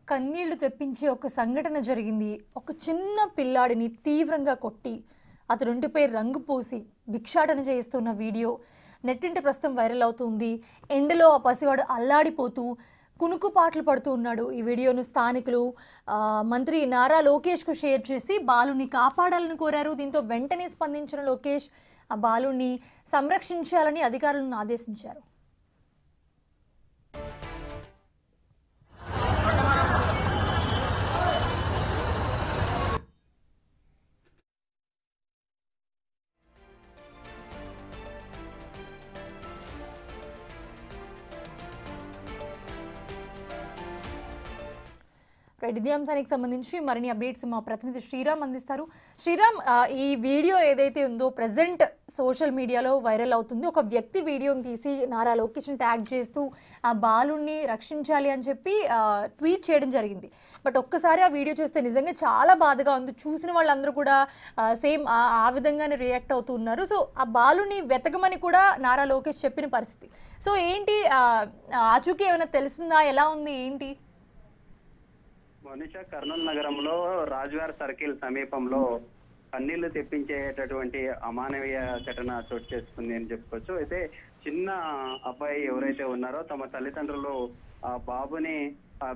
కన్నీళ్లు తెప్పించే ఒక సంఘటన జరిగింది. ఒక చిన్న పిల్లాడిని తీవ్రంగా కొట్టి అతనుంటిపై రంగు పూసి భిక్షాటన చేస్తున్న వీడియో నెట్టింట ప్రస్తుతం వైరల్ అవుతుంది. ఎండలో ఆ పసివాడు అల్లాడిపోతూ కునుకుపాట్లు పడుతూ ఉన్నాడు. ఈ వీడియోను స్థానికులు మంత్రి నారా లోకేష్కు షేర్ చేసి బాలుని కాపాడాలని కోరారు. దీంతో వెంటనే స్పందించిన లోకేష్ ఆ బాలుని సంరక్షించాలని అధికారులను ఆదేశించారు. ఇదే అంశానికి సంబంధించి మరిన్ని అప్డేట్స్ మా ప్రతినిధి శ్రీరామ్ అందిస్తారు. శ్రీరామ్, ఈ వీడియో ఏదైతే ఉందో ప్రెజెంట్ సోషల్ మీడియాలో వైరల్ అవుతుంది. ఒక వ్యక్తి వీడియోని తీసి నారా లోకేష్ని ట్యాగ్ చేస్తూ ఆ బాలుని రక్షించాలి అని చెప్పి ట్వీట్ చేయడం జరిగింది. బట్ ఒక్కసారి ఆ వీడియో చూస్తే నిజంగా చాలా బాధగా ఉంది. చూసిన వాళ్ళందరూ కూడా సేమ్ ఆ విధంగానే రియాక్ట్ అవుతున్నారు. సో ఆ బాలుని వెతకమని కూడా నారా లోకేష్ చెప్పిన పరిస్థితి. సో ఏంటి ఆచూకీ ఏమైనా తెలిసిందా? ఎలా ఉంది ఏంటి? మనిష కర్నూలు నగరంలో రాజ్వార్ సర్కిల్ సమీపంలో కన్నీళ్లు తెప్పించేటటువంటి అమానవీయ ఘటన చోటు చేసుకుంది అని చెప్పుకోవచ్చు. అయితే చిన్న అబ్బాయి ఎవరైతే ఉన్నారో తమ తల్లిదండ్రులు ఆ బాబుని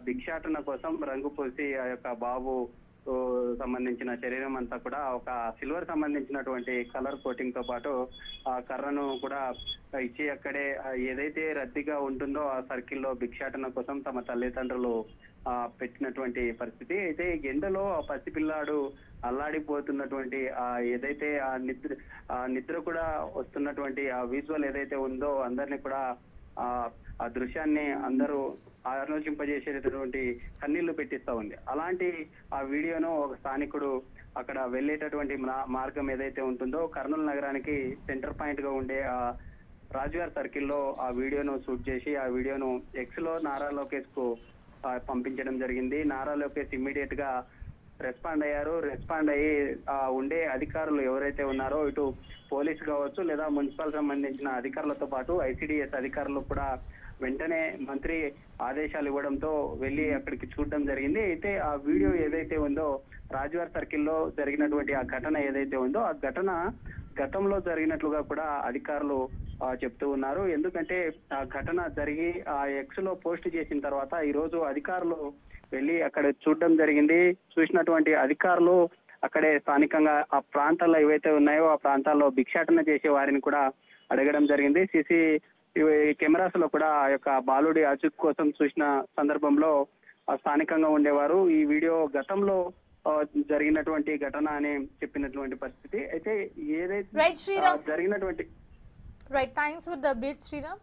భిక్షాటన కోసం రంగు పూసి ఆ యొక్క బాబు సంబంధించిన శరీరం అంతా కూడా ఒక సిల్వర్ సంబంధించినటువంటి కలర్ కోటింగ్ తో పాటు ఆ కర్రను కూడా ఇచ్చి అక్కడే ఏదైతే రద్దీగా ఉంటుందో ఆ సర్కిల్లో భిక్షాటన కోసం తమ తల్లిదండ్రులు పెట్టినటువంటి పరిస్థితి. అయితే ఎండలో ఆ పసిపిల్లాడు అల్లాడిపోతున్నటువంటి ఏదైతే ఆ నిద్ర కూడా వస్తున్నటువంటి ఆ విజువల్ ఏదైతే ఉందో అందరినీ కూడా ఆ దృశ్యాన్ని అందరూ ఆలోచింపజేసేటటువంటి కన్నీళ్లు పెట్టిస్తా ఉంది. అలాంటి ఆ వీడియోను ఒక స్థానికుడు అక్కడ వెళ్ళేటటువంటి మార్గం ఏదైతే ఉంటుందో కర్నూలు నగరానికి సెంటర్ పాయింట్ గా ఉండే ఆ రాజ్వార్ సర్కిల్లో ఆ వీడియోను షూట్ చేసి ఆ వీడియోను ఎక్స్ లో నారా లోకేష్ కు పంపించడం జరిగింది. నారా లోకేష్ ఇమ్మీడియట్ గా రెస్పాండ్ అయ్యారు. రెస్పాండ్ అయ్యి ఉండే అధికారులు ఎవరైతే ఉన్నారో ఇటు పోలీసు కావచ్చు లేదా మున్సిపల్ సంబంధించిన అధికారులతో పాటు ఐసిడిఎస్ అధికారులు కూడా వెంటనే మంత్రి ఆదేశాలు ఇవ్వడంతో వెళ్ళి అక్కడికి చూడడం జరిగింది. అయితే ఆ వీడియో ఏదైతే ఉందో రాజ్వార్ సర్కిల్లో జరిగినటువంటి ఆ ఘటన ఏదైతే ఉందో ఆ ఘటన గతంలో జరిగినట్లుగా కూడా అధికారులు చెప్తూ ఉన్నారు. ఎందుకంటే ఆ ఘటన జరిగి ఆ ఎక్స్ లో పోస్ట్ చేసిన తర్వాత ఈ రోజు అధికారులు వెళ్ళి అక్కడ చూడడం జరిగింది. చూసినటువంటి అధికారులు అక్కడే స్థానికంగా ఆ ప్రాంతాల్లో ఏవైతే ఉన్నాయో ఆ ప్రాంతాల్లో భిక్షాటన చేసే వారిని కూడా అడగడం జరిగింది. సీసీ కెమెరాస్ లో కూడా ఆ యొక్క బాలుడి అచుక్ కోసం చూసిన సందర్భంలో స్థానికంగా ఉండేవారు ఈ వీడియో గతంలో జరిగినటువంటి ఘటన అని చెప్పినటువంటి పరిస్థితి. అయితే ఏదైతే జరిగినటువంటి right, thanks for the update Sriram.